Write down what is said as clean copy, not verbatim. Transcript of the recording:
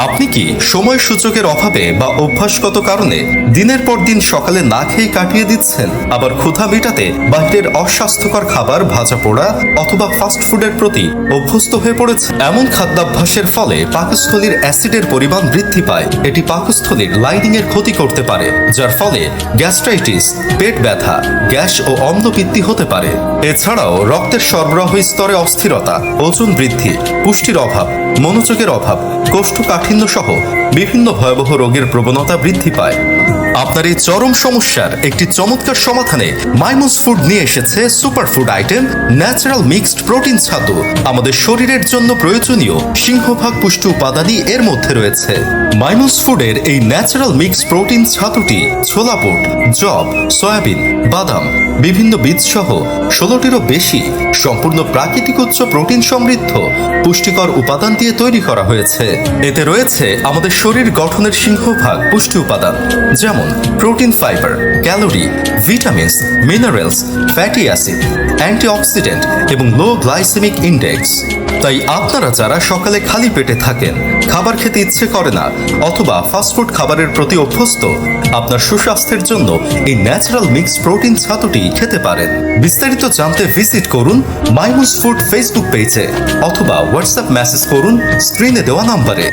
আপনি কি সময় সুযোগের অভাবে বা অভ্যাসগত কারণে দিনের পর দিন সকালে না খেয়ে কাটিয়ে দিচ্ছেন, আবার ক্ষুধা মেটাতে বাইরের অস্বাস্থ্যকর খাবার, ভাজা পোড়া অথবা ফাস্ট ফুডের প্রতি অভ্যস্ত হয়ে পড়েছে? এমন খাদ্যাভ্যাসের ফলে পাকস্থলীর অ্যাসিডের পরিমাণ বৃদ্ধি পায়। এটি পাকস্থলীর লাইনিং এর ক্ষতি করতে পারে, যার ফলে গ্যাস্ট্রাইটিস, পেট ব্যথা, গ্যাস ও অম্লপিত্তি হতে পারে। এছাড়াও রক্তের সরবরাহ স্তরে অস্থিরতা, ওজন বৃদ্ধি, পুষ্টির অভাব, মনোযোগের অভাব, কোষ্ঠকাঠিন্য সহ বিভিন্ন ভয়াবহ রোগের প্রবণতা বৃদ্ধি পায়। আপনার এই চরম সমস্যার একটি চমৎকার সমাধানে মাইমুস ফুড নিয়ে এসেছে superfood item natural mixed protein ছাতু। আমাদের শরীরের জন্য প্রয়োজনীয় সিংহভাগ পুষ্টি উপাদানই এর মধ্যে রয়েছে। মাইমুস ফুডের এই ন্যাচারাল মিক্সড প্রোটিন ছাতুটি ছোলা বুট, জব, সয়াবিন, বাদাম, বিভিন্ন বীজ সহ 16টিরও বেশি সম্পূর্ণ প্রাকৃতিক উচ্চ প্রোটিন সমৃদ্ধ পুষ্টিকর উপাদান দিয়ে তৈরি করা হয়েছে। এতে রয়েছে আমাদের শরীর গঠনের সিংহভাগ পুষ্টি উপাদান, যেমন protein, fibre, calorie, vitamins, minerals, fatty acid, antioxidant এবং লো গ্লাইসেমিক ইন্ডেক্স। তাই আপনারা যারা সকালে খালি পেটে থাকেন, খাবার খেতে ইচ্ছে করে না অথবা ফাস্টফুড খাবারের প্রতি অভ্যস্ত, আপনার সুস্বাস্থ্যের জন্য এই ন্যাচারাল মিক্স প্রোটিন ছাতুটি খেতে পারেন। বিস্তারিত জানতে ভিজিট করুন মাইমুস ফুড ফেসবুক পেজে অথবা হোয়াটসঅ্যাপ মেসেজ করুন স্ক্রিনে দেওয়া নম্বরে।